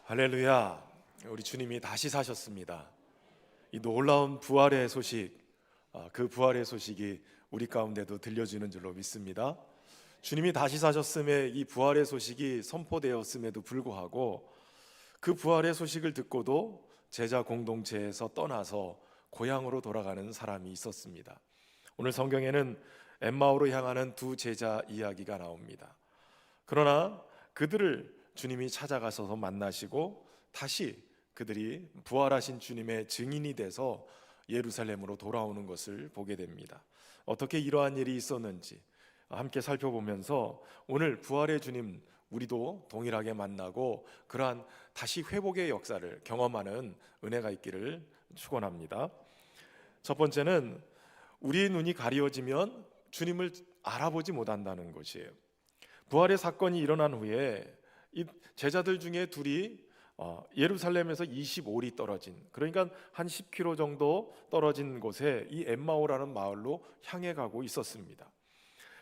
할렐루야. 우리 주님이 다시 사셨습니다. 이 놀라운 부활의 소식, 그 부활의 소식이 우리 가운데도 들려주는 줄로 믿습니다. 주님이 다시 사셨음에 이 부활의 소식이 선포되었음에도 불구하고 그 부활의 소식을 듣고도 제자 공동체에서 떠나서 고향으로 돌아가는 사람이 있었습니다. 오늘 성경에는 엠마오로 향하는 두 제자 이야기가 나옵니다. 그러나 그들을 주님이 찾아가셔서 만나시고 다시 그들이 부활하신 주님의 증인이 돼서 예루살렘으로 돌아오는 것을 보게 됩니다. 어떻게 이러한 일이 있었는지 함께 살펴보면서 오늘 부활의 주님 우리도 동일하게 만나고 그러한 다시 회복의 역사를 경험하는 은혜가 있기를 축원합니다. 첫 번째는 우리의 눈이 가리워지면 주님을 알아보지 못한다는 것이에요. 부활의 사건이 일어난 후에 이 제자들 중에 둘이 예루살렘에서 25리 떨어진, 그러니까 한 10km 정도 떨어진 곳에 이 엠마오라는 마을로 향해 가고 있었습니다.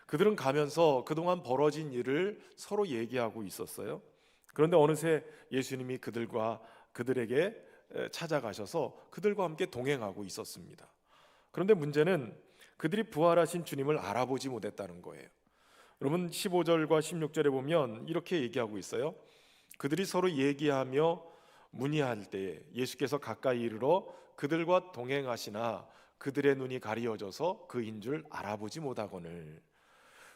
그들은 가면서 그동안 벌어진 일을 서로 얘기하고 있었어요. 그런데 어느새 예수님이 그들에게 찾아가셔서 그들과 함께 동행하고 있었습니다. 그런데 문제는 그들이 부활하신 주님을 알아보지 못했다는 거예요. 여러분 15절과 16절에 보면 이렇게 얘기하고 있어요. 그들이 서로 얘기하며 문의할 때에 예수께서 가까이 이르러 그들과 동행하시나 그들의 눈이 가리워져서 그인 줄 알아보지 못하거늘.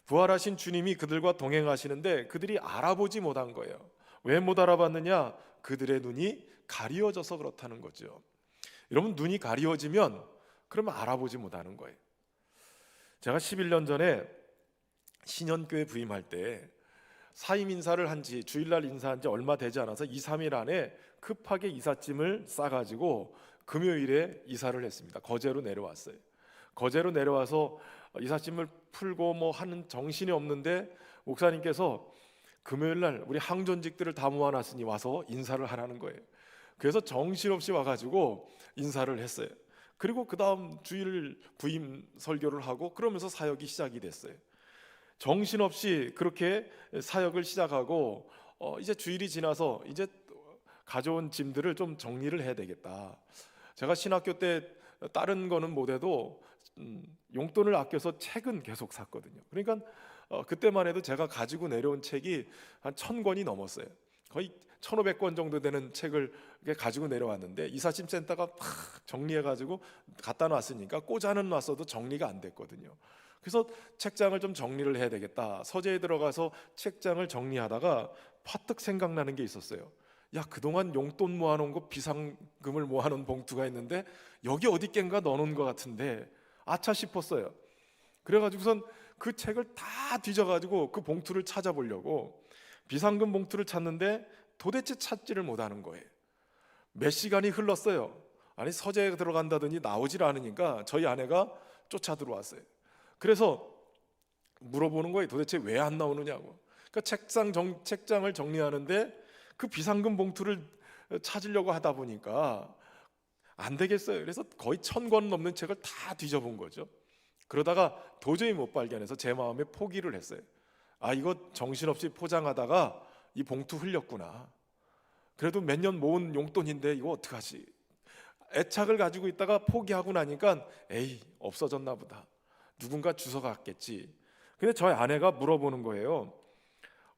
부활하신 주님이 그들과 동행하시는데 그들이 알아보지 못한 거예요. 왜 못 알아봤느냐? 그들의 눈이 가리워져서 그렇다는 거죠. 여러분 눈이 가리워지면 그러면 알아보지 못하는 거예요. 제가 11년 전에 신현교회 부임할 때 사임 인사를 한지 주일날 인사한 지 얼마 되지 않아서 2, 3일 안에 급하게 이삿짐을 싸가지고 금요일에 이사를 했습니다. 거제로 내려왔어요. 거제로 내려와서 이삿짐을 풀고 뭐 하는 정신이 없는데 목사님께서 금요일날 우리 항존직들을 다 모아놨으니 와서 인사를 하라는 거예요. 그래서 정신없이 와가지고 인사를 했어요. 그리고 그 다음 주일 부임 설교를 하고 그러면서 사역이 시작이 됐어요. 정신없이 그렇게 사역을 시작하고 이제 주일이 지나서 이제 가져온 짐들을 좀 정리를 해야 되겠다. 제가 신학교 때 다른 거는 못해도 용돈을 아껴서 책은 계속 샀거든요. 그러니까 그때만 해도 제가 가지고 내려온 책이 한 1000권이 넘었어요. 거의 1500권 정도 되는 책을 가지고 내려왔는데 이삿짐센터가 막 정리해가지고 갖다 놨으니까 꽂아는 놨어도 정리가 안 됐거든요. 그래서 책장을 좀 정리를 해야 되겠다. 서재에 들어가서 책장을 정리하다가 파뜩 생각나는 게 있었어요. 야, 그동안 용돈 모아놓은 거 비상금을 모아놓은 봉투가 있는데 여기 어디껜가 넣어놓은 것 같은데 아차 싶었어요. 그래가지고선 그 책을 다 뒤져가지고 그 봉투를 찾아보려고 비상금 봉투를 찾는데 도대체 찾지를 못하는 거예요. 몇 시간이 흘렀어요. 아니 서재에 들어간다더니 나오질 않으니까 저희 아내가 쫓아 들어왔어요. 그래서 물어보는 거예요. 도대체 왜 안 나오느냐고. 그러니까 책장을 정리하는데 그 비상금 봉투를 찾으려고 하다 보니까 안 되겠어요. 그래서 거의 1000권 넘는 책을 다 뒤져본 거죠. 그러다가 도저히 못 발견해서 제 마음에 포기를 했어요. 아, 이거 정신없이 포장하다가 이 봉투 흘렸구나. 그래도 몇 년 모은 용돈인데 이거 어떡하지? 애착을 가지고 있다가 포기하고 나니까 에이, 없어졌나 보다. 누군가 주워갔겠지. 근데 저희 아내가 물어보는 거예요.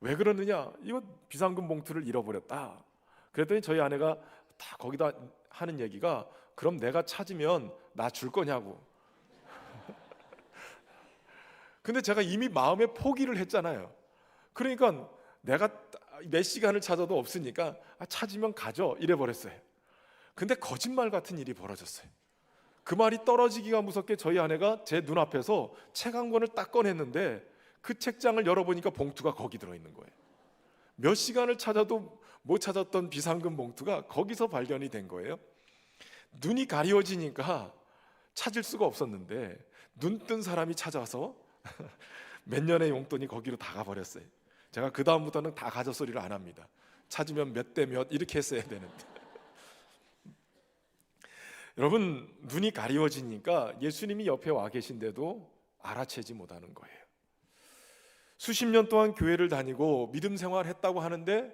왜 그러느냐? 이거 비상금 봉투를 잃어버렸다. 그랬더니 저희 아내가 다 거기다 하는 얘기가 그럼 내가 찾으면 나 줄 거냐고. 근데 제가 이미 마음에 포기를 했잖아요. 그러니까 내가 몇 시간을 찾아도 없으니까 찾으면 가져 이래 버렸어요. 근데 거짓말 같은 일이 벌어졌어요. 그 말이 떨어지기가 무섭게 저희 아내가 제 눈앞에서 책 한 권을 딱 꺼냈는데 그 책장을 열어보니까 봉투가 거기 들어있는 거예요. 몇 시간을 찾아도 못 찾았던 비상금 봉투가 거기서 발견이 된 거예요. 눈이 가리워지니까 찾을 수가 없었는데 눈 뜬 사람이 찾아서 몇 년의 용돈이 거기로 다 가버렸어요. 제가 그 다음부터는 다 가져 소리를 안 합니다. 찾으면 몇 대 몇 이렇게 했어야 되는데 여러분 눈이 가리워지니까 예수님이 옆에 와 계신데도 알아채지 못하는 거예요. 수십 년 동안 교회를 다니고 믿음 생활했다고 하는데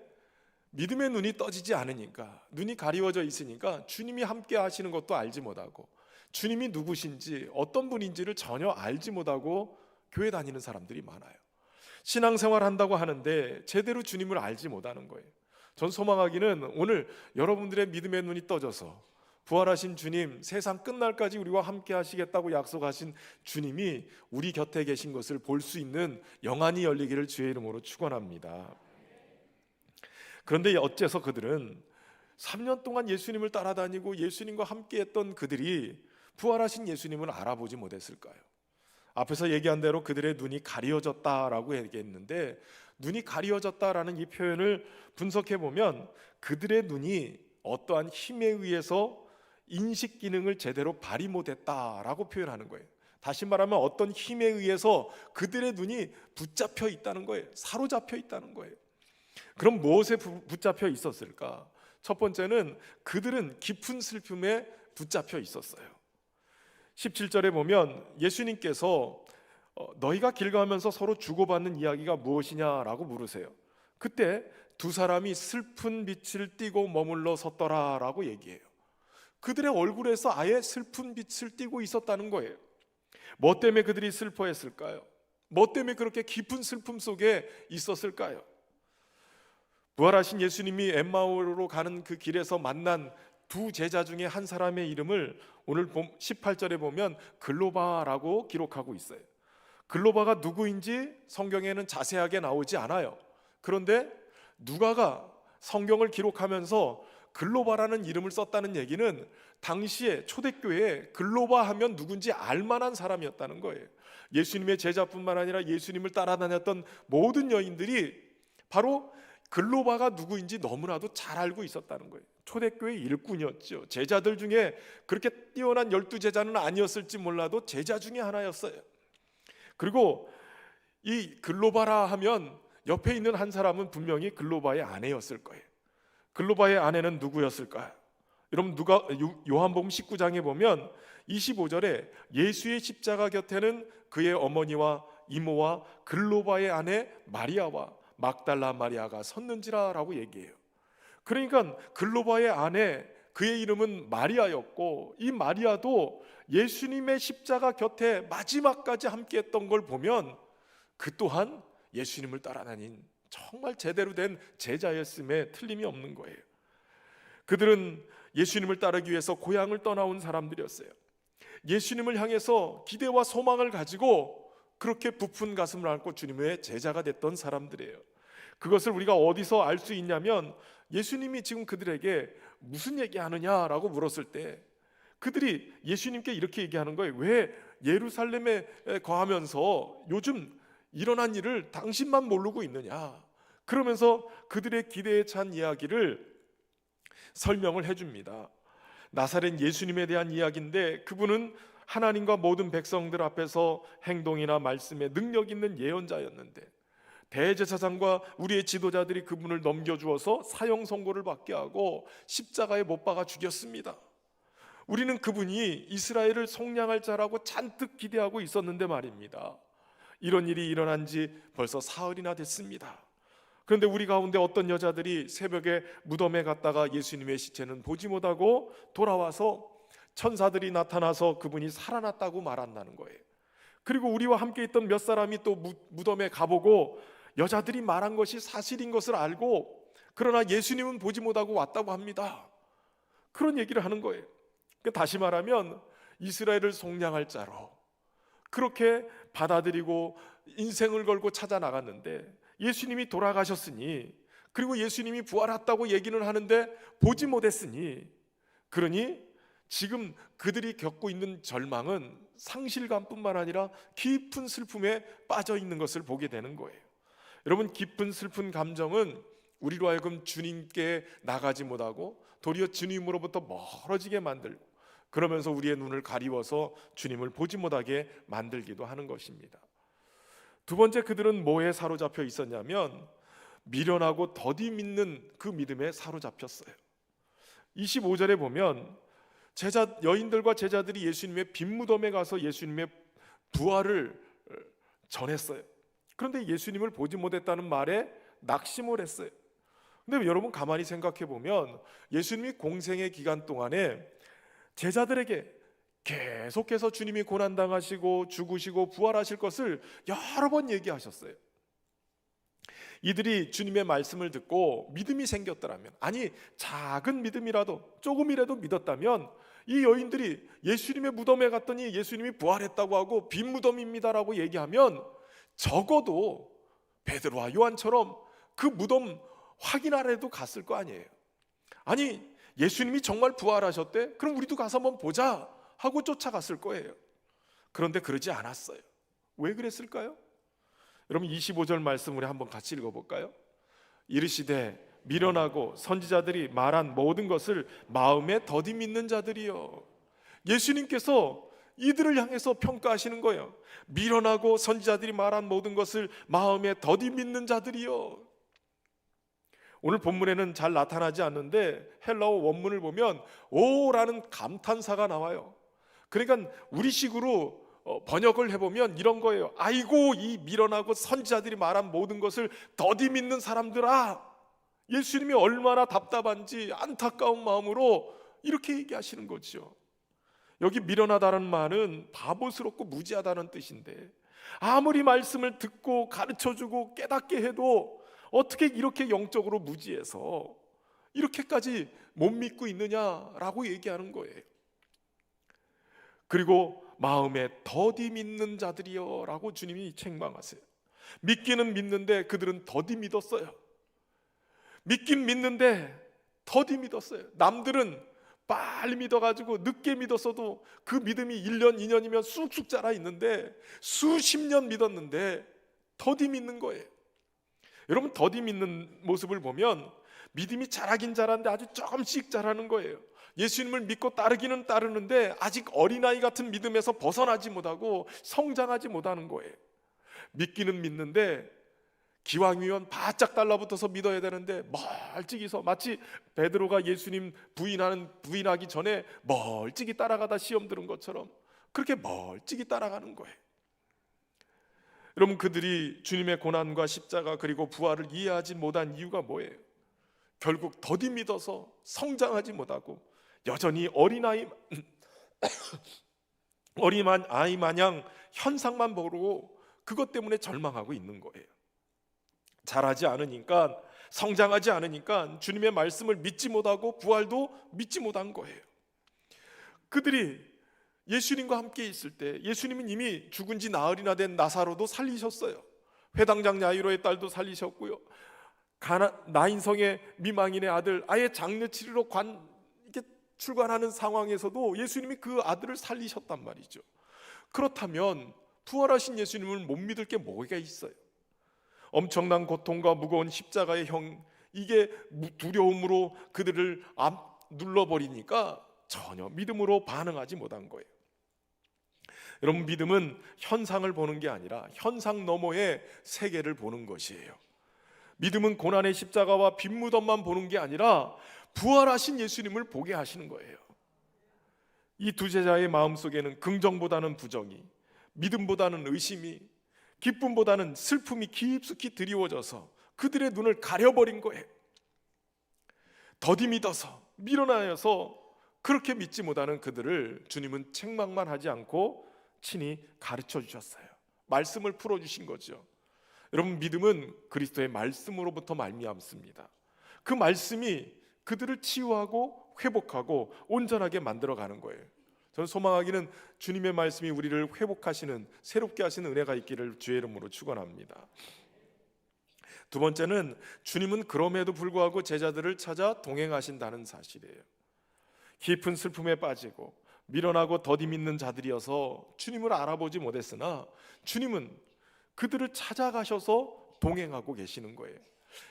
믿음의 눈이 떠지지 않으니까, 눈이 가리워져 있으니까 주님이 함께 하시는 것도 알지 못하고, 주님이 누구신지 어떤 분인지를 전혀 알지 못하고 교회 다니는 사람들이 많아요. 신앙생활 한다고 하는데 제대로 주님을 알지 못하는 거예요. 전 소망하기는 오늘 여러분들의 믿음의 눈이 떠져서 부활하신 주님, 세상 끝날까지 우리와 함께 하시겠다고 약속하신 주님이 우리 곁에 계신 것을 볼 수 있는 영안이 열리기를 주의 이름으로 축원합니다. 그런데 어째서 그들은 3년 동안 예수님을 따라다니고 예수님과 함께했던 그들이 부활하신 예수님을 알아보지 못했을까요? 앞에서 얘기한 대로 그들의 눈이 가리워졌다라고 얘기했는데, 눈이 가리워졌다라는 이 표현을 분석해 보면 그들의 눈이 어떠한 힘에 의해서 인식 기능을 제대로 발휘 못했다라고 표현하는 거예요. 다시 말하면 어떤 힘에 의해서 그들의 눈이 붙잡혀 있다는 거예요. 사로잡혀 있다는 거예요. 그럼 무엇에 붙잡혀 있었을까? 첫 번째는 그들은 깊은 슬픔에 붙잡혀 있었어요. 17절에 보면 예수님께서 너희가 길 가면서 서로 주고받는 이야기가 무엇이냐라고 물으세요. 그때 두 사람이 슬픈 빛을 띠고 머물러 섰더라라고 얘기해요. 그들의 얼굴에서 아예 슬픈 빛을 띠고 있었다는 거예요. 뭐 때문에 그들이 슬퍼했을까요? 뭐 때문에 그렇게 깊은 슬픔 속에 있었을까요? 부활하신 예수님이 엠마오로 가는 그 길에서 만난 두 제자 중에 한 사람의 이름을 오늘 18절에 보면 글로바라고 기록하고 있어요. 글로바가 누구인지 성경에는 자세하게 나오지 않아요. 그런데 누가가 성경을 기록하면서 글로바라는 이름을 썼다는 얘기는 당시에 초대교회에 글로바 하면 누군지 알만한 사람이었다는 거예요. 예수님의 제자뿐만 아니라 예수님을 따라다녔던 모든 여인들이 바로 글로바가 누구인지 너무나도 잘 알고 있었다는 거예요. 초대교회 일꾼이었죠. 제자들 중에 그렇게 뛰어난 12제자는 아니었을지 몰라도 제자 중에 하나였어요. 그리고 이 글로바라 하면 옆에 있는 한 사람은 분명히 글로바의 아내였을 거예요. 글로바의 아내는 누구였을까요? 여러분, 요한복음 19장에 보면 25절에 예수의 십자가 곁에는 그의 어머니와 이모와 글로바의 아내 마리아와 막달라 마리아가 섰는지라라고 얘기해요. 그러니까 글로바의 아내, 그의 이름은 마리아였고, 이 마리아도 예수님의 십자가 곁에 마지막까지 함께했던 걸 보면 그 또한 예수님을 따라다닌 정말 제대로 된 제자였음에 틀림이 없는 거예요. 그들은 예수님을 따르기 위해서 고향을 떠나온 사람들이었어요. 예수님을 향해서 기대와 소망을 가지고 그렇게 부푼 가슴을 안고 주님의 제자가 됐던 사람들이에요. 그것을 우리가 어디서 알 수 있냐면 예수님이 지금 그들에게 무슨 얘기하느냐라고 물었을 때 그들이 예수님께 이렇게 얘기하는 거예요. 왜 예루살렘에 거하면서 요즘 일어난 일을 당신만 모르고 있느냐? 그러면서 그들의 기대에 찬 이야기를 설명을 해줍니다. 나사렛 예수님에 대한 이야기인데 그분은 하나님과 모든 백성들 앞에서 행동이나 말씀에 능력 있는 예언자였는데 대제사장과 우리의 지도자들이 그분을 넘겨주어서 사형 선고를 받게 하고 십자가에 못 박아 죽였습니다. 우리는 그분이 이스라엘을 속량할 자라고 잔뜩 기대하고 있었는데 말입니다. 이런 일이 일어난 지 벌써 사흘이나 됐습니다. 그런데 우리 가운데 어떤 여자들이 새벽에 무덤에 갔다가 예수님의 시체는 보지 못하고 돌아와서 천사들이 나타나서 그분이 살아났다고 말한다는 거예요. 그리고 우리와 함께 있던 몇 사람이 또 무덤에 가보고 여자들이 말한 것이 사실인 것을 알고 그러나 예수님은 보지 못하고 왔다고 합니다. 그런 얘기를 하는 거예요. 다시 말하면 이스라엘을 속량할 자로 그렇게 받아들이고 인생을 걸고 찾아 나갔는데 예수님이 돌아가셨으니 그리고 예수님이 부활했다고 얘기는 하는데 보지 못했으니 그러니 지금 그들이 겪고 있는 절망은 상실감뿐만 아니라 깊은 슬픔에 빠져 있는 것을 보게 되는 거예요. 여러분, 깊은 슬픈 감정은 우리로 하여금 주님께 나가지 못하고 도리어 주님으로부터 멀어지게 만들고 그러면서 우리의 눈을 가리워서 주님을 보지 못하게 만들기도 하는 것입니다. 두 번째, 그들은 뭐에 사로잡혀 있었냐면 미련하고 더디 믿는 그 믿음에 사로잡혔어요. 25절에 보면 여인들과 제자들이 예수님의 빈 무덤에 가서 예수님의 부활을 전했어요. 그런데 예수님을 보지 못했다는 말에 낙심을 했어요. 근데 여러분 가만히 생각해 보면 예수님이 공생의 기간 동안에 제자들에게 계속해서 주님이 고난당하시고 죽으시고 부활하실 것을 여러 번 얘기하셨어요. 이들이 주님의 말씀을 듣고 믿음이 생겼더라면, 아니 작은 믿음이라도 조금이라도 믿었다면, 이 여인들이 예수님의 무덤에 갔더니 예수님이 부활했다고 하고 빈 무덤입니다라고 얘기하면 적어도 베드로와 요한처럼 그 무덤 확인하려도 갔을 거 아니에요. 아니 예수님이 정말 부활하셨대? 그럼 우리도 가서 한번 보자 하고 쫓아갔을 거예요. 그런데 그러지 않았어요. 왜 그랬을까요? 여러분 25절 말씀 우리 한번 같이 읽어볼까요? 이르시되 미련하고 선지자들이 말한 모든 것을 마음에 더디 믿는 자들이요. 예수님께서 이들을 향해서 평가하시는 거예요. 미련하고 선지자들이 말한 모든 것을 마음에 더디 믿는 자들이요. 오늘 본문에는 잘 나타나지 않는데 헬라어 원문을 보면 오라는 감탄사가 나와요. 그러니까 우리식으로 번역을 해보면 이런 거예요. 아이고 이 미련하고 선지자들이 말한 모든 것을 더디 믿는 사람들아, 예수님이 얼마나 답답한지 안타까운 마음으로 이렇게 얘기하시는 거죠. 여기 미련하다는 말은 바보스럽고 무지하다는 뜻인데, 아무리 말씀을 듣고 가르쳐주고 깨닫게 해도 어떻게 이렇게 영적으로 무지해서 이렇게까지 못 믿고 있느냐라고 얘기하는 거예요. 그리고 마음에 더디 믿는 자들이여 라고 주님이 책망하세요. 믿기는 믿는데 그들은 더디 믿었어요. 믿긴 믿는데 더디 믿었어요. 남들은 빨리 믿어가지고 늦게 믿었어도 그 믿음이 1년 2년이면 쑥쑥 자라 있는데 수십 년 믿었는데 더디 믿는 거예요. 여러분 더디 믿는 모습을 보면 믿음이 자라긴 자라는데 아주 조금씩 자라는 거예요. 예수님을 믿고 따르기는 따르는데 아직 어린아이 같은 믿음에서 벗어나지 못하고 성장하지 못하는 거예요. 믿기는 믿는데 기왕이면 바짝 달라붙어서 믿어야 되는데 멀찍이서, 마치 베드로가 예수님 부인하기 전에 멀찍이 따라가다 시험 들은 것처럼 그렇게 멀찍이 따라가는 거예요. 여러분 그들이 주님의 고난과 십자가 그리고 부활을 이해하지 못한 이유가 뭐예요? 결국 더디 믿어서 성장하지 못하고 여전히 어린아이 마냥 현상만 보고 그것 때문에 절망하고 있는 거예요. 자라지 않으니까, 성장하지 않으니까 주님의 말씀을 믿지 못하고 부활도 믿지 못한 거예요. 그들이 예수님과 함께 있을 때 예수님은 이미 죽은 지 나흘이나 된 나사로도 살리셨어요. 회당장 야이로의 딸도 살리셨고요. 나인성의 미망인의 아들, 아예 장례 치르러 이렇게 출관하는 상황에서도 예수님이 그 아들을 살리셨단 말이죠. 그렇다면 부활하신 예수님을 못 믿을 게 뭐가 있어요? 엄청난 고통과 무거운 십자가의 형, 이게 두려움으로 그들을 눌러버리니까 전혀 믿음으로 반응하지 못한 거예요. 여러분 믿음은 현상을 보는 게 아니라 현상 너머의 세계를 보는 것이에요. 믿음은 고난의 십자가와 빈 무덤만 보는 게 아니라 부활하신 예수님을 보게 하시는 거예요. 이 두 제자의 마음속에는 긍정보다는 부정이, 믿음보다는 의심이, 기쁨보다는 슬픔이 깊숙이 드리워져서 그들의 눈을 가려버린 거예요. 더디 믿어서 밀어나여서 그렇게 믿지 못하는 그들을 주님은 책망만 하지 않고 친히 가르쳐 주셨어요. 말씀을 풀어주신 거죠. 여러분 믿음은 그리스도의 말씀으로부터 말미암습니다. 그 말씀이 그들을 치유하고 회복하고 온전하게 만들어가는 거예요. 저는 소망하기는 주님의 말씀이 우리를 회복하시는, 새롭게 하시는 은혜가 있기를 주의 이름으로 축원합니다. 두 번째는 주님은 그럼에도 불구하고 제자들을 찾아 동행하신다는 사실이에요. 깊은 슬픔에 빠지고 미련하고 더디 믿는 자들이어서 주님을 알아보지 못했으나 주님은 그들을 찾아가셔서 동행하고 계시는 거예요.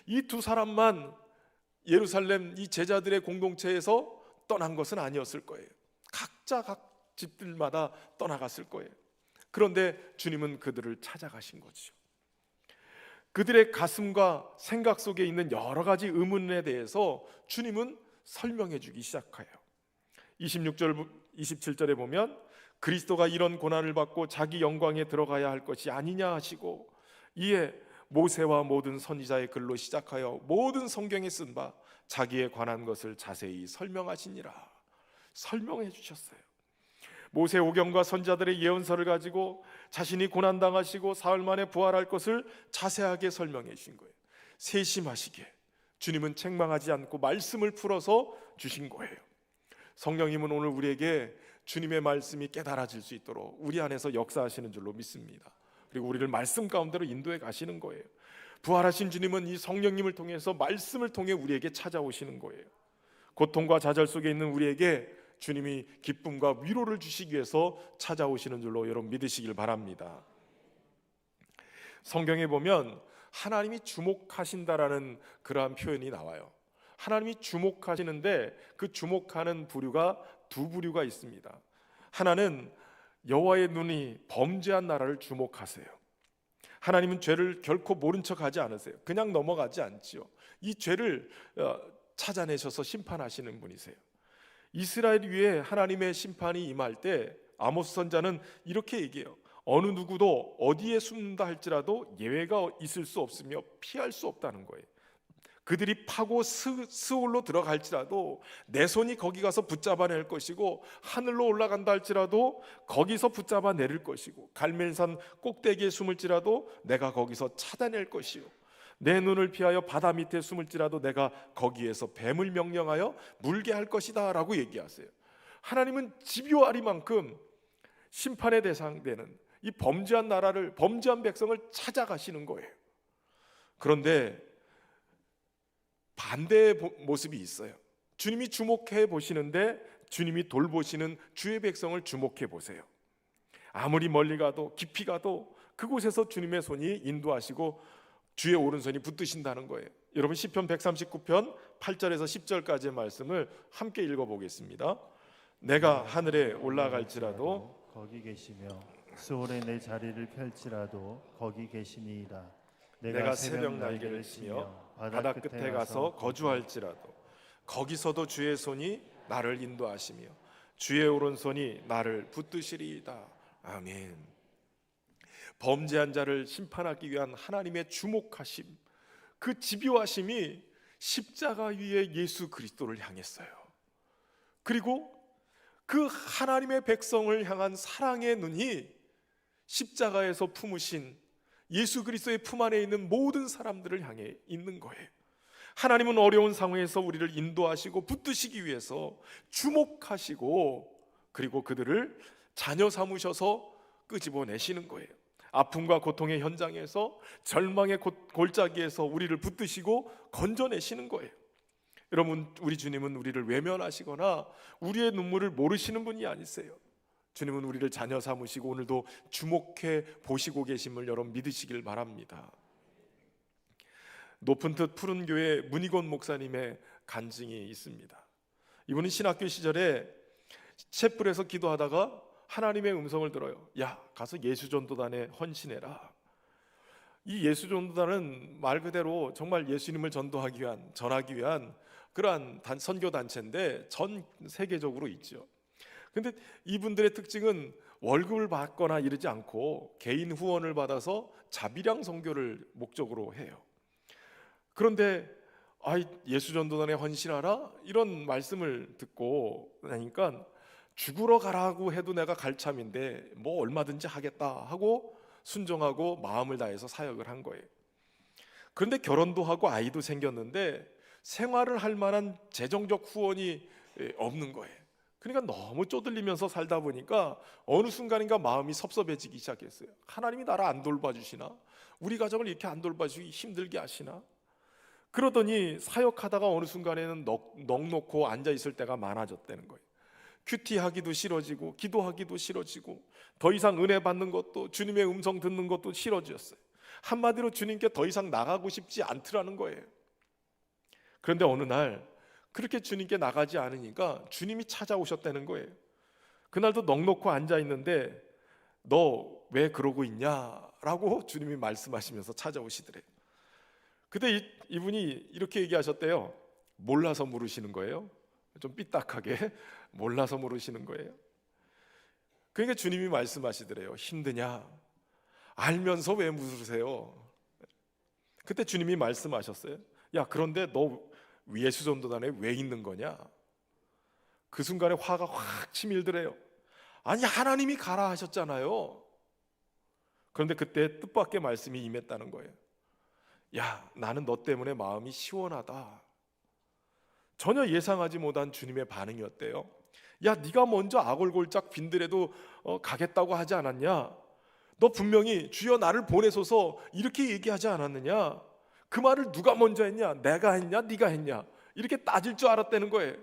이 두 사람만 예루살렘 이 제자들의 공동체에서 떠난 것은 아니었을 거예요. 각자 각 집들마다 떠나갔을 거예요. 그런데 주님은 그들을 찾아가신 거죠. 그들의 가슴과 생각 속에 있는 여러 가지 의문에 대해서 주님은 설명해 주기 시작해요. 26절, 27절에 보면 그리스도가 이런 고난을 받고 자기 영광에 들어가야 할 것이 아니냐 하시고, 이에 모세와 모든 선지자의 글로 시작하여 모든 성경에 쓴 바 자기에 관한 것을 자세히 설명하시니라. 설명해 주셨어요. 모세 오경과 선지자들의 예언서를 가지고 자신이 고난당하시고 사흘 만에 부활할 것을 자세하게 설명해 주신 거예요. 세심하시게 주님은 책망하지 않고 말씀을 풀어서 주신 거예요. 성령님은 오늘 우리에게 주님의 말씀이 깨달아질 수 있도록 우리 안에서 역사하시는 줄로 믿습니다. 그리고 우리를 말씀 가운데로 인도해 가시는 거예요. 부활하신 주님은 이 성령님을 통해서 말씀을 통해 우리에게 찾아오시는 거예요. 고통과 좌절 속에 있는 우리에게 주님이 기쁨과 위로를 주시기 위해서 찾아오시는 줄로 여러분 믿으시길 바랍니다. 성경에 보면 하나님이 주목하신다라는 그러한 표현이 나와요. 하나님이 주목하시는데 그 주목하는 부류가 두 부류가 있습니다. 하나는 여호와의 눈이 범죄한 나라를 주목하세요. 하나님은 죄를 결코 모른 척하지 않으세요. 그냥 넘어가지 않지요. 이 죄를 찾아내셔서 심판하시는 분이세요. 이스라엘 위에 하나님의 심판이 임할 때 아모스 선자는 이렇게 얘기해요. 어느 누구도 어디에 숨는다 할지라도 예외가 있을 수 없으며 피할 수 없다는 거예요. 그들이 파고 스올로 들어갈지라도 내 손이 거기 가서 붙잡아낼 것이고, 하늘로 올라간다 할지라도 거기서 붙잡아 내릴 것이고, 갈멜산 꼭대기에 숨을지라도 내가 거기서 찾아낼 것이요, 내 눈을 피하여 바다 밑에 숨을지라도 내가 거기에서 뱀을 명령하여 물게 할 것이다 라고 얘기하세요. 하나님은 집요하리만큼 심판의 대상되는 이 범죄한 나라를, 범죄한 백성을 찾아가시는 거예요. 그런데 반대의 모습이 있어요. 주님이 주목해 보시는데 주님이 돌보시는 주의 백성을 주목해 보세요. 아무리 멀리 가도 깊이 가도 그곳에서 주님의 손이 인도하시고 주의 오른손이 붙드신다는 거예요. 여러분 시편 139편 8절에서 10절까지의 말씀을 함께 읽어보겠습니다. 내가 하늘에 올라갈지라도 거기 계시며 수월에 내 자리를 펼지라도 거기 계시니이다. 내가 새벽 날개를 치며 바다 끝에 가서 거주할지라도 거기서도 주의 손이 나를 인도하시며 주의 오른손이 나를 붙드시리이다. 아멘. 범죄한 자를 심판하기 위한 하나님의 주목하심, 그 집요하심이 십자가 위에 예수 그리스도를 향했어요. 그리고 그 하나님의 백성을 향한 사랑의 눈이 십자가에서 품으신 예수 그리스도의 품 안에 있는 모든 사람들을 향해 있는 거예요. 하나님은 어려운 상황에서 우리를 인도하시고 붙드시기 위해서 주목하시고 그리고 그들을 자녀 삼으셔서 끄집어내시는 거예요. 아픔과 고통의 현장에서, 절망의 골짜기에서 우리를 붙드시고 건져내시는 거예요. 여러분, 우리 주님은 우리를 외면하시거나 우리의 눈물을 모르시는 분이 아니세요. 주님은 우리를 자녀 삼으시고 오늘도 주목해 보시고 계심을 여러분 믿으시길 바랍니다. 높은 뜻 푸른 교회 문희곤 목사님의 간증이 있습니다. 이분은 신학교 시절에 촛불에서 기도하다가 하나님의 음성을 들어요. 야, 가서 예수전도단에 헌신해라. 이 예수전도단은 말 그대로 정말 예수님을 전하기 위한 그러한 선교단체인데 전 세계적으로 있죠. 근데 이분들의 특징은 월급을 받거나 이러지 않고 개인 후원을 받아서 자비량 선교를 목적으로 해요. 그런데 예수전도단에 헌신하라 이런 말씀을 듣고 나니까 죽으러 가라고 해도 내가 갈 참인데 뭐 얼마든지 하겠다 하고 순종하고 마음을 다해서 사역을 한 거예요. 그런데 결혼도 하고 아이도 생겼는데 생활을 할 만한 재정적 후원이 없는 거예요. 그러니까 너무 쪼들리면서 살다 보니까 어느 순간인가 마음이 섭섭해지기 시작했어요. 하나님이 나를 안 돌봐주시나? 우리 가정을 이렇게 안 돌봐주기 힘들게 하시나? 그러더니 사역하다가 어느 순간에는 넋놓고 앉아있을 때가 많아졌다는 거예요. 큐티하기도 싫어지고 기도하기도 싫어지고 더 이상 은혜 받는 것도, 주님의 음성 듣는 것도 싫어졌어요. 한마디로 주님께 더 이상 나가고 싶지 않더라는 거예요. 그런데 어느 날 그렇게 주님께 나가지 않으니까 주님이 찾아오셨다는 거예요. 그날도 넋놓고 앉아있는데 너 왜 그러고 있냐라고 주님이 말씀하시면서 찾아오시더래요. 그때 이분이 이렇게 얘기하셨대요. 몰라서 물으시는 거예요. 좀 삐딱하게 몰라서 물으시는 거예요. 그러니까 주님이 말씀하시더래요. 힘드냐? 알면서 왜 물으세요? 그때 주님이 말씀하셨어요. 야, 그런데 너 예수전도단에 왜 있는 거냐? 그 순간에 화가 확 치밀더래요. 아니, 하나님이 가라 하셨잖아요. 그런데 그때 뜻밖의 말씀이 임했다는 거예요. 야, 나는 너 때문에 마음이 시원하다. 전혀 예상하지 못한 주님의 반응이었대요. 야, 네가 먼저 아골골짝 빈들에도 가겠다고 하지 않았냐? 너 분명히 주여 나를 보내소서 이렇게 얘기하지 않았느냐? 그 말을 누가 먼저 했냐? 내가 했냐? 네가 했냐? 이렇게 따질 줄 알았다는 거예요.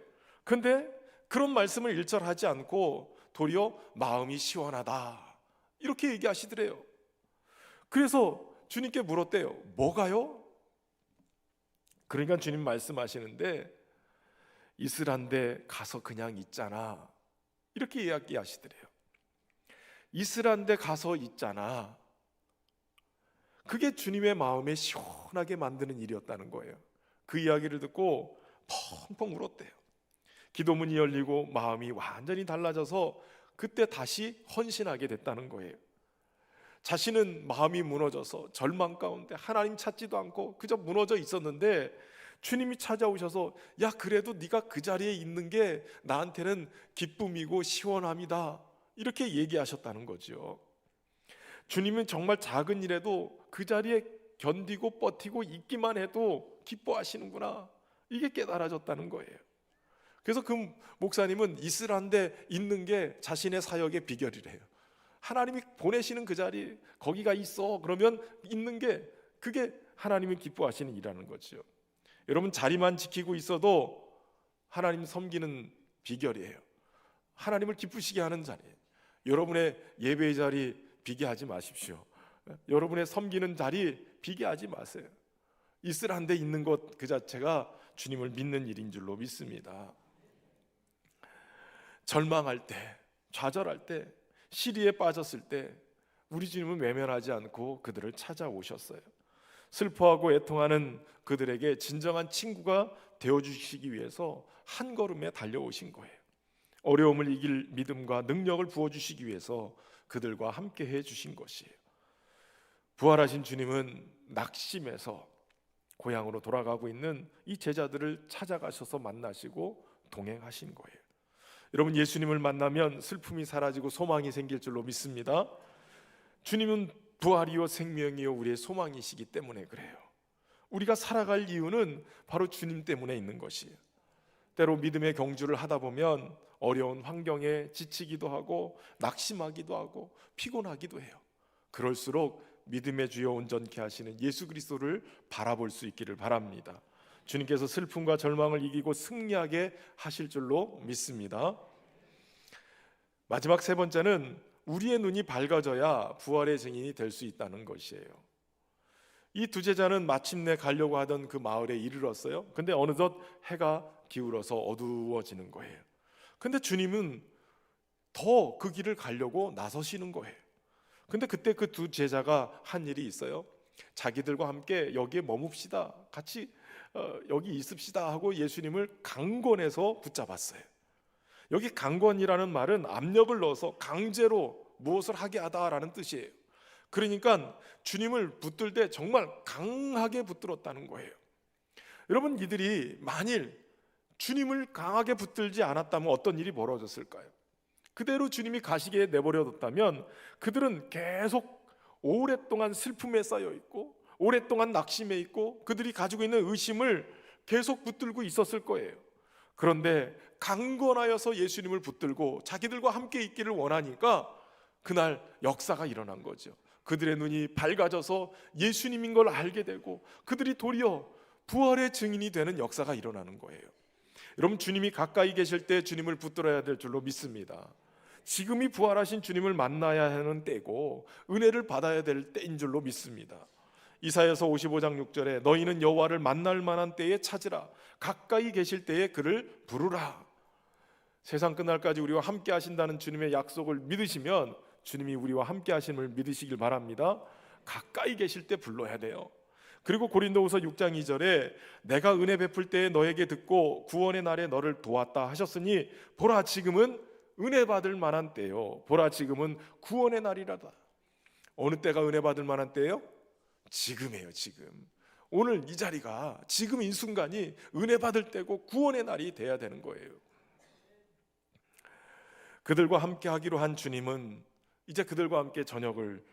근데 그런 말씀을 일절하지 않고 도리어 마음이 시원하다 이렇게 얘기하시더래요. 그래서 주님께 물었대요. 뭐가요? 그러니까 주님 말씀하시는데 이슬한데 가서 그냥 있잖아 이렇게 이야기하시더래요. 이슬한데 가서 있잖아. 그게 주님의 마음에 시원하게 만드는 일이었다는 거예요. 그 이야기를 듣고 펑펑 울었대요. 기도문이 열리고 마음이 완전히 달라져서 그때 다시 헌신하게 됐다는 거예요. 자신은 마음이 무너져서 절망 가운데 하나님 찾지도 않고 그저 무너져 있었는데 주님이 찾아오셔서 야, 그래도 네가 그 자리에 있는 게 나한테는 기쁨이고 시원함이다 이렇게 얘기하셨다는 거죠. 주님은 정말 작은 일에도 그 자리에 견디고 버티고 있기만 해도 기뻐하시는구나 이게 깨달아졌다는 거예요. 그래서 그 목사님은 이슬한데 있는 게 자신의 사역의 비결이래요. 하나님이 보내시는 그 자리 거기가 있어 그러면 있는 게 그게 하나님이 기뻐하시는 일이라는 거죠. 여러분 자리만 지키고 있어도 하나님 섬기는 비결이에요. 하나님을 기쁘시게 하는 자리예요. 여러분의 예배의 자리 비교하지 마십시오. 여러분의 섬기는 자리 비교하지 마세요. 이슬한데 있는 것 그 자체가 주님을 믿는 일인 줄로 믿습니다. 절망할 때, 좌절할 때, 시리에 빠졌을 때 우리 주님은 외면하지 않고 그들을 찾아오셨어요. 슬퍼하고 애통하는 그들에게 진정한 친구가 되어주시기 위해서 한 걸음에 달려오신 거예요. 어려움을 이길 믿음과 능력을 부어주시기 위해서 그들과 함께 해주신 것이에요. 부활하신 주님은 낙심해서 고향으로 돌아가고 있는 이 제자들을 찾아가셔서 만나시고 동행하신 거예요. 여러분 예수님을 만나면 슬픔이 사라지고 소망이 생길 줄로 믿습니다. 주님은 부활이요 생명이요 우리의 소망이시기 때문에 그래요. 우리가 살아갈 이유는 바로 주님 때문에 있는 것이에요. 때로 믿음의 경주를 하다 보면 어려운 환경에 지치기도 하고 낙심하기도 하고 피곤하기도 해요. 그럴수록 믿음의 주여 온전케 하시는 예수 그리스도를 바라볼 수 있기를 바랍니다. 주님께서 슬픔과 절망을 이기고 승리하게 하실 줄로 믿습니다. 마지막 세 번째는 우리의 눈이 밝아져야 부활의 증인이 될 수 있다는 것이에요. 이 두 제자는 마침내 가려고 하던 그 마을에 이르렀어요. 근데 어느덧 해가 기울어서 어두워지는 거예요. 근데 주님은 더 그 길을 가려고 나서시는 거예요. 근데 그때 그 두 제자가 한 일이 있어요. 자기들과 함께 여기에 머뭅시다, 같이 여기 있읍시다 하고 예수님을 강권해서 붙잡았어요. 여기 강권이라는 말은 압력을 넣어서 강제로 무엇을 하게 하다라는 뜻이에요. 그러니까 주님을 붙들 때 정말 강하게 붙들었다는 거예요. 여러분 이들이 만일 주님을 강하게 붙들지 않았다면 어떤 일이 벌어졌을까요? 그대로 주님이 가시게 내버려뒀다면 그들은 계속 오랫동안 슬픔에 쌓여 있고 오랫동안 낙심해 있고 그들이 가지고 있는 의심을 계속 붙들고 있었을 거예요. 그런데 강건하여서 예수님을 붙들고 자기들과 함께 있기를 원하니까 그날 역사가 일어난 거죠. 그들의 눈이 밝아져서 예수님인 걸 알게 되고 그들이 도리어 부활의 증인이 되는 역사가 일어나는 거예요. 여러분 주님이 가까이 계실 때 주님을 붙들어야 될 줄로 믿습니다. 지금이 부활하신 주님을 만나야 하는 때고 은혜를 받아야 될 때인 줄로 믿습니다. 이사야서 55장 6절에 너희는 여호와를 만날 만한 때에 찾으라 가까이 계실 때에 그를 부르라. 세상 끝날까지 우리와 함께 하신다는 주님의 약속을 믿으시면 주님이 우리와 함께 하심을 믿으시길 바랍니다. 가까이 계실 때 불러야 돼요. 그리고 고린도후서 6장 2절에 내가 은혜 베풀 때에 너에게 듣고 구원의 날에 너를 도왔다 하셨으니 보라 지금은 은혜 받을 만한 때요. 보라 지금은 구원의 날이라다. 어느 때가 은혜 받을 만한 때예요? 지금이에요. 지금. 오늘 이 자리가 지금 이 순간이 은혜 받을 때고 구원의 날이 돼야 되는 거예요. 그들과 함께 하기로 한 주님은 이제 그들과 함께 저녁을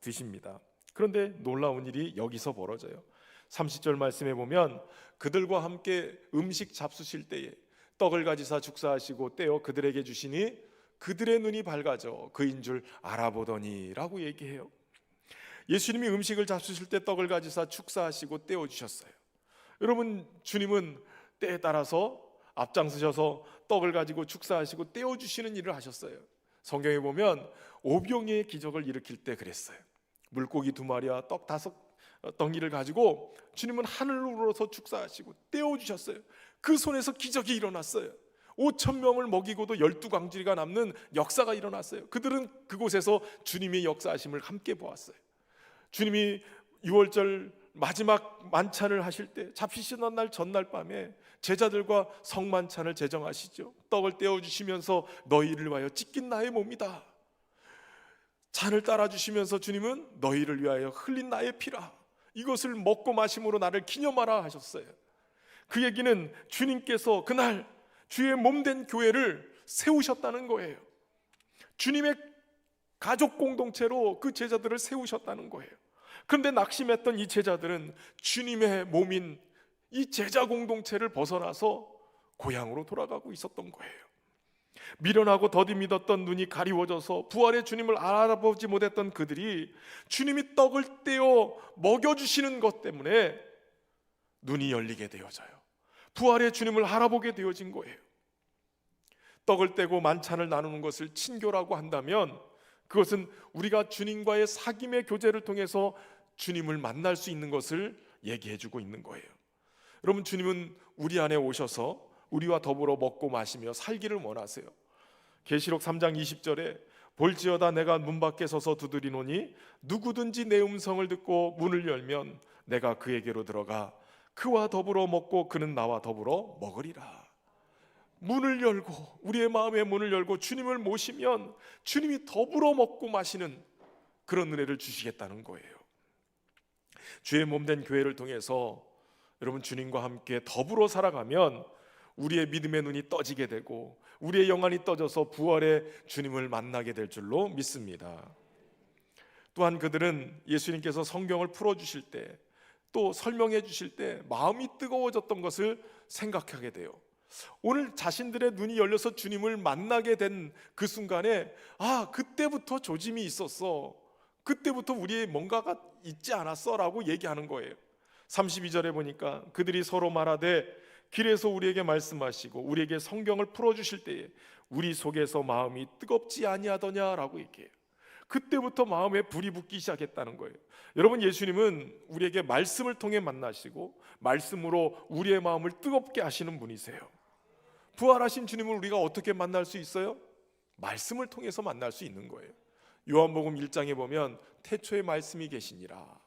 드십니다. 그런데 놀라운 일이 여기서 벌어져요. 30절 말씀에 보면 그들과 함께 음식 잡수실 때에 떡을 가지사 축사하시고 떼어 그들에게 주시니 그들의 눈이 밝아져 그인 줄 알아보더니 라고 얘기해요. 예수님이 음식을 잡수실 때 떡을 가지사 축사하시고 떼어 주셨어요. 여러분, 주님은 때에 따라서 앞장서셔서 떡을 가지고 축사하시고 떼어 주시는 일을 하셨어요. 성경에 보면 오병이의 기적을 일으킬 때 그랬어요. 물고기 2마리와 떡 5덩이를 가지고 주님은 하늘로 우러서 축사하시고 떼어 주셨어요. 그 손에서 기적이 일어났어요. 5,000명을 먹이고도 12광주리가 남는 역사가 일어났어요. 그들은 그곳에서 주님의 역사하심을 함께 보았어요. 주님이 6월절 마지막 만찬을 하실 때 잡히시던 날 전날 밤에 제자들과 성만찬을 제정하시죠. 떡을 떼어주시면서 너희를 위하여 찢긴 나의 몸이다. 잔을 따라주시면서 주님은 너희를 위하여 흘린 나의 피라. 이것을 먹고 마심으로 나를 기념하라 하셨어요. 그 얘기는 주님께서 그날 주의 몸된 교회를 세우셨다는 거예요. 주님의 가족 공동체로 그 제자들을 세우셨다는 거예요. 그런데 낙심했던 이 제자들은 주님의 몸인 이 제자 공동체를 벗어나서 고향으로 돌아가고 있었던 거예요. 미련하고 더디 믿었던 눈이 가리워져서 부활의 주님을 알아보지 못했던 그들이 주님이 떡을 떼어 먹여주시는 것 때문에 눈이 열리게 되어져요. 부활의 주님을 알아보게 되어진 거예요. 떡을 떼고 만찬을 나누는 것을 친교라고 한다면 그것은 우리가 주님과의 사귐의 교제를 통해서 주님을 만날 수 있는 것을 얘기해주고 있는 거예요. 여러분, 주님은 우리 안에 오셔서 우리와 더불어 먹고 마시며 살기를 원하세요. 계시록 3장 20절에 볼지어다 내가 문 밖에 서서 두드리노니 누구든지 내 음성을 듣고 문을 열면 내가 그에게로 들어가 그와 더불어 먹고 그는 나와 더불어 먹으리라. 문을 열고 우리의 마음의 문을 열고 주님을 모시면 주님이 더불어 먹고 마시는 그런 은혜를 주시겠다는 거예요. 주의 몸된 교회를 통해서 여러분 주님과 함께 더불어 살아가면 우리의 믿음의 눈이 떠지게 되고 우리의 영안이 떠져서 부활의 주님을 만나게 될 줄로 믿습니다. 또한 그들은 예수님께서 성경을 풀어주실 때 또 설명해 주실 때 마음이 뜨거워졌던 것을 생각하게 돼요. 오늘 자신들의 눈이 열려서 주님을 만나게 된 그 순간에 그때부터 조짐이 있었어. 그때부터 우리의 뭔가가 있지 않았어 라고 얘기하는 거예요. 32절에 보니까 그들이 서로 말하되 길에서 우리에게 말씀하시고 우리에게 성경을 풀어주실 때에 우리 속에서 마음이 뜨겁지 아니하더냐라고 얘기해요. 그때부터 마음에 불이 붙기 시작했다는 거예요. 여러분, 예수님은 우리에게 말씀을 통해 만나시고 말씀으로 우리의 마음을 뜨겁게 하시는 분이세요. 부활하신 주님을 우리가 어떻게 만날 수 있어요? 말씀을 통해서 만날 수 있는 거예요. 요한복음 1장에 보면 태초에 말씀이 계시니라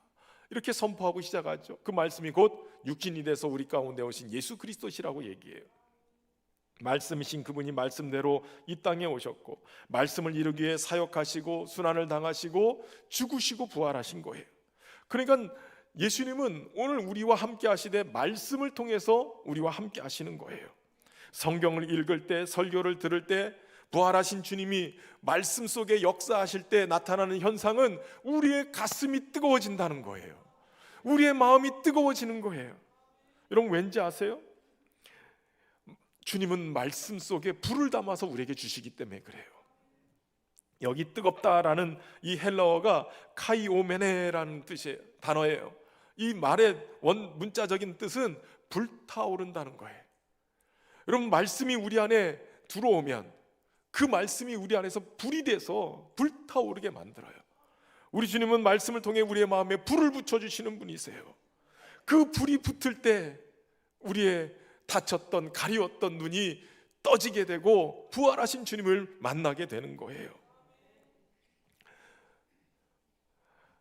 이렇게 선포하고 시작하죠. 그 말씀이 곧 육신이 돼서 우리 가운데 오신 예수 그리스도시라고 얘기해요. 말씀이신 그분이 말씀대로 이 땅에 오셨고 말씀을 이루기 위해 사역하시고 순환을 당하시고 죽으시고 부활하신 거예요. 그러니까 예수님은 오늘 우리와 함께 하시되 말씀을 통해서 우리와 함께 하시는 거예요. 성경을 읽을 때, 설교를 들을 때 부활하신 주님이 말씀 속에 역사하실 때 나타나는 현상은 우리의 가슴이 뜨거워진다는 거예요. 우리의 마음이 뜨거워지는 거예요. 여러분, 왠지 아세요? 주님은 말씀 속에 불을 담아서 우리에게 주시기 때문에 그래요. 여기 뜨겁다라는 이 헬라어가 카이오메네라는 뜻의 단어예요. 이 말의 원 문자적인 뜻은 불타오른다는 거예요. 여러분, 말씀이 우리 안에 들어오면 그 말씀이 우리 안에서 불이 돼서 불타오르게 만들어요. 우리 주님은 말씀을 통해 우리의 마음에 불을 붙여주시는 분이세요. 그 불이 붙을 때 우리의 닫혔던 가리웠던 눈이 떠지게 되고 부활하신 주님을 만나게 되는 거예요.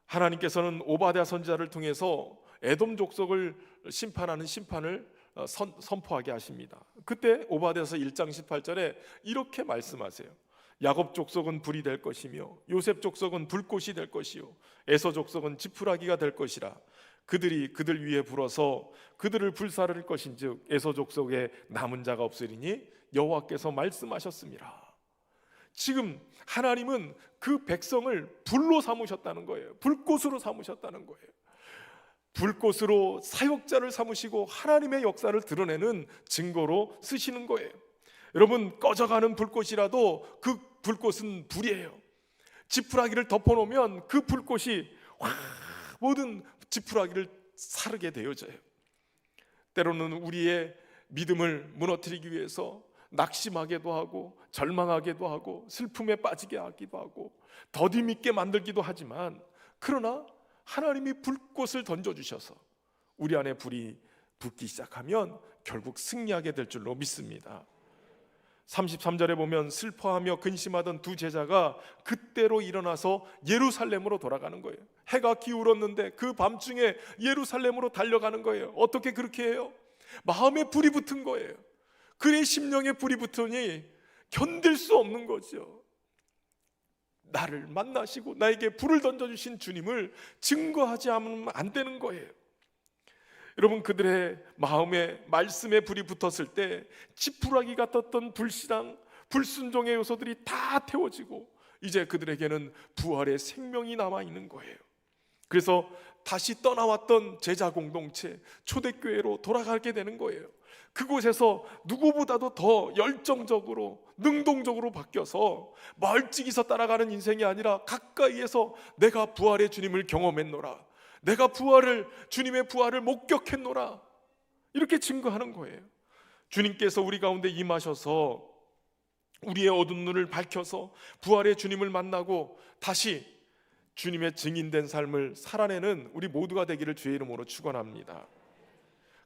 하나님께서는 오바댜 선지자를 통해서 에돔 족속을 심판하는 심판을 선포하게 하십니다. 그때 오바댜서 1장 18절에 이렇게 말씀하세요. 야곱 족속은 불이 될 것이며 요셉 족속은 불꽃이 될 것이요 에서 족속은 지푸라기가 될 것이라. 그들이 그들 위에 불어서 그들을 불사를 것인즉 에서 족속에 남은 자가 없으리니 여호와께서 말씀하셨습니다. 지금 하나님은 그 백성을 불로 삼으셨다는 거예요. 불꽃으로 삼으셨다는 거예요. 불꽃으로 사역자를 삼으시고 하나님의 역사를 드러내는 증거로 쓰시는 거예요. 여러분, 꺼져가는 불꽃이라도 그 불꽃은 불이에요. 지푸라기를 덮어놓으면 그 불꽃이 모든 지푸라기를 사르게 되어져요. 때로는 우리의 믿음을 무너뜨리기 위해서 낙심하게도 하고 절망하게도 하고 슬픔에 빠지게 하기도 하고 더디밉게 만들기도 하지만, 그러나 하나님이 불꽃을 던져주셔서 우리 안에 불이 붙기 시작하면 결국 승리하게 될 줄로 믿습니다. 33절에 보면 슬퍼하며 근심하던 두 제자가 그때로 일어나서 예루살렘으로 돌아가는 거예요. 해가 기울었는데 그 밤중에 예루살렘으로 달려가는 거예요. 어떻게 그렇게 해요? 마음에 불이 붙은 거예요. 그의 심령에 불이 붙으니 견딜 수 없는 거죠. 나를 만나시고 나에게 불을 던져주신 주님을 증거하지 않으면 안 되는 거예요. 여러분, 그들의 마음에 말씀에 불이 붙었을 때 지푸라기 같았던 불신앙, 불순종의 요소들이 다 태워지고 이제 그들에게는 부활의 생명이 남아있는 거예요. 그래서 다시 떠나왔던 제자 공동체, 초대교회로 돌아가게 되는 거예요. 그곳에서 누구보다도 더 열정적으로 능동적으로 바뀌어서 멀찍이서 따라가는 인생이 아니라 가까이에서 내가 부활의 주님을 경험했노라, 내가 주님의 부활을 목격했노라, 이렇게 증거하는 거예요. 주님께서 우리 가운데 임하셔서 우리의 어두운 눈을 밝혀서 부활의 주님을 만나고 다시 주님의 증인된 삶을 살아내는 우리 모두가 되기를 주의 이름으로 축원합니다.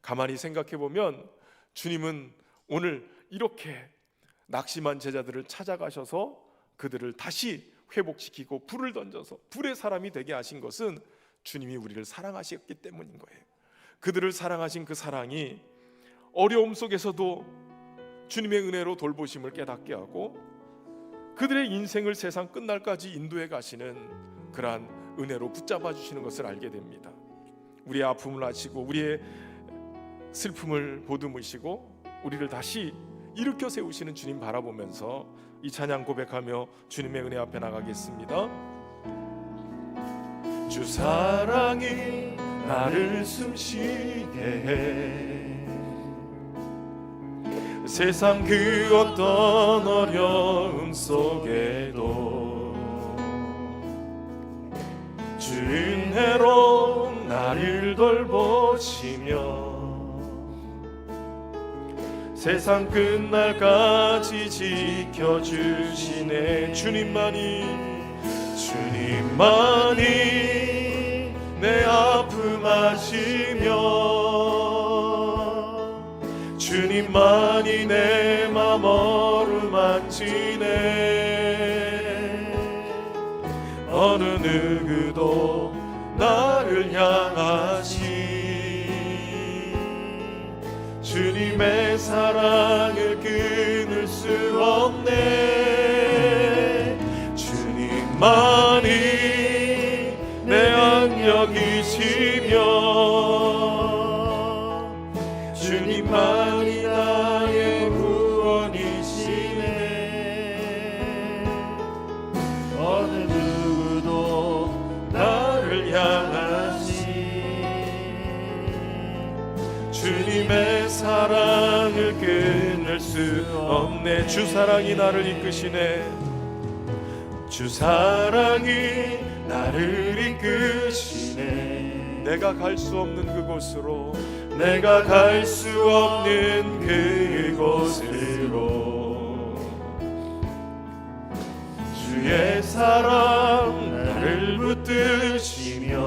가만히 생각해 보면 주님은 오늘 이렇게 낙심한 제자들을 찾아가셔서 그들을 다시 회복시키고 불을 던져서 불의 사람이 되게 하신 것은 주님이 우리를 사랑하셨기 때문인 거예요. 그들을 사랑하신 그 사랑이 어려움 속에서도 주님의 은혜로 돌보심을 깨닫게 하고 그들의 인생을 세상 끝날까지 인도해 가시는 그러한 은혜로 붙잡아 주시는 것을 알게 됩니다. 우리의 아픔을 아시고 우리의 슬픔을 보듬으시고 우리를 다시 일으켜 세우시는 주님 바라보면서 이 찬양 고백하며 주님의 은혜 앞에 나가겠습니다. 주 사랑이 나를 숨쉬게 해 세상 그 어떤 어려움 속에도 주 은혜로 나를 돌보시며 세상 끝날까지 지켜주시네. 주님만이 내 아픔 아시며 주님만이 내 맘 어루만지네. 어느 누구도 나를 향하시 주님의 사랑을 끊을 수 없네. 주님만이 내 악력이시며 주님만이 나의 구원이시네. 어느 누구도 나를 향하시 주님의 사랑을 끊을 수 없네. 주 사랑이 나를 이끄시네. 주 사랑이 나를 이끄시네. 내가 갈 수 없는 그곳으로 내가 갈 수 없는 그곳으로 주의 사랑 나를 붙드시며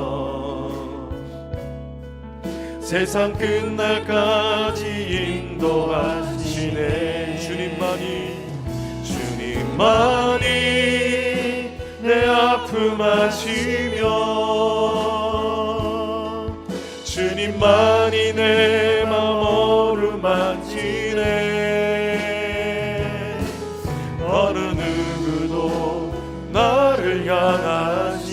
세상 끝날까지 인도하시네. 주님만이 내 아픔 아시며 주님만이 내 맘 어루만지네. 어느 누구도 나를 향하시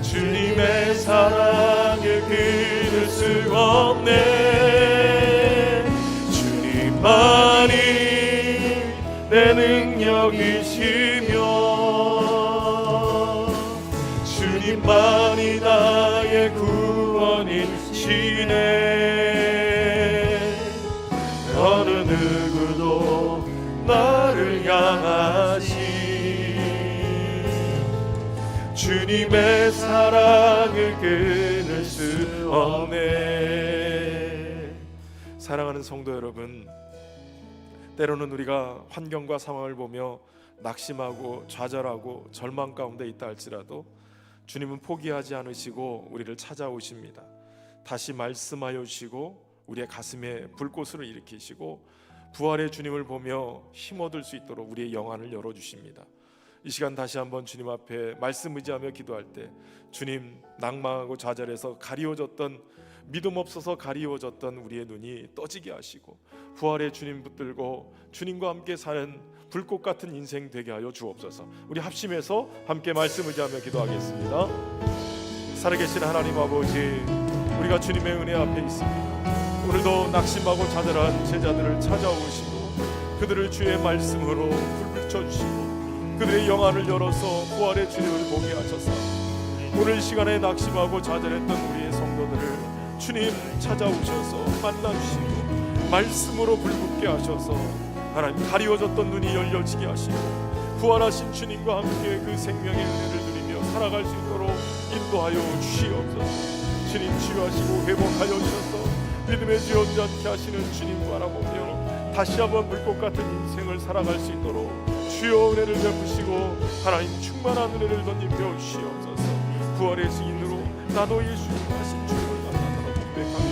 주님의 주님만이 내 능력이시며 주님만이 나의 구원이시네. 어느 누구도 나를 향하신 주님의 사랑을 끊을 수 없네. 사랑하는 성도 여러분, 때로는 우리가 환경과 상황을 보며 낙심하고 좌절하고 절망 가운데 있다 할지라도 주님은 포기하지 않으시고 우리를 찾아오십니다. 다시 말씀하여 주시고 우리의 가슴에 불꽃을 일으키시고 부활의 주님을 보며 힘 얻을 수 있도록 우리의 영안을 열어주십니다. 이 시간 다시 한번 주님 앞에 말씀 의지하며 기도할 때 주님, 낭망하고 좌절해서 가리워졌던, 믿음 없어서 가리워졌던 우리의 눈이 떠지게 하시고 부활의 주님 붙들고 주님과 함께 사는 불꽃 같은 인생 되게 하여 주옵소서. 우리 합심해서 함께 말씀 의지하며 기도하겠습니다. 살아계신 하나님 아버지, 우리가 주님의 은혜 앞에 있습니다. 오늘도 낙심하고 좌절한 제자들을 찾아오시고 그들을 주의 말씀으로 불붙여주시고 그들의 영안을 열어서 부활의 주님을 보게 하셔서 오늘 시간에 낙심하고 좌절했던 우리의 성도들을 주님 찾아오셔서 만나주시고 말씀으로 불붙게 하셔서 하나님 가리워졌던 눈이 열려지게 하시고 부활하신 주님과 함께 그 생명의 은혜를 누리며 살아갈 수 있도록 인도하여 주시옵소서. 주님 치유하시고 회복하여 주셔서 믿음의 지 온전케 하시는 주님 바라보며 다시 한번 불꽃 같은 인생을 살아갈 수 있도록 주여 은혜를 베푸시고 하나님 충만한 은혜를 던지며 주시옵소서. 부활의 증인으로 나도 예수님 하신 주님을 만나서 고백하며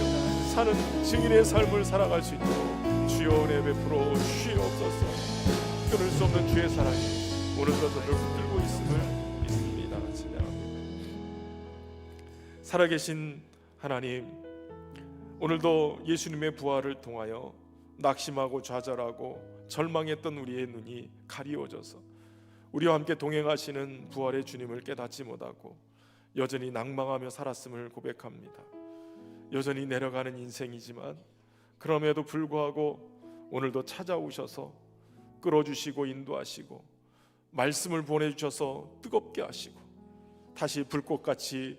사는 증인의 삶을 살아갈 수 있도록 주여 은혜 베풀어 주시옵소서. 끊을 수 없는 주의 사랑이 오늘도 저를 붙들고 있음을 믿습니다. 찬양합니다. 살아계신 하나님, 오늘도 예수님의 부활을 통하여 낙심하고 좌절하고 절망했던 우리의 눈이 가리워져서 우리와 함께 동행하시는 부활의 주님을 깨닫지 못하고 여전히 낭망하며 살았음을 고백합니다. 여전히 내려가는 인생이지만 그럼에도 불구하고 오늘도 찾아오셔서 끌어주시고 인도하시고 말씀을 보내주셔서 뜨겁게 하시고 다시 불꽃같이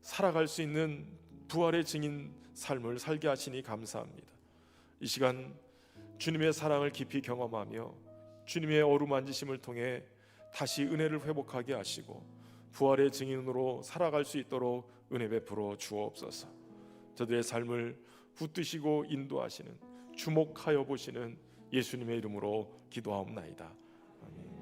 살아갈 수 있는 부활의 증인 삶을 살게 하시니 감사합니다. 이 시간 주님의 사랑을 깊이 경험하며 주님의 어루만지심을 통해 다시 은혜를 회복하게 하시고 부활의 증인으로 살아갈 수 있도록 은혜 베풀어 주옵소서. 저들의 삶을 붙드시고 인도하시는, 주목하여 보시는 예수님의 이름으로 기도하옵나이다. 아멘.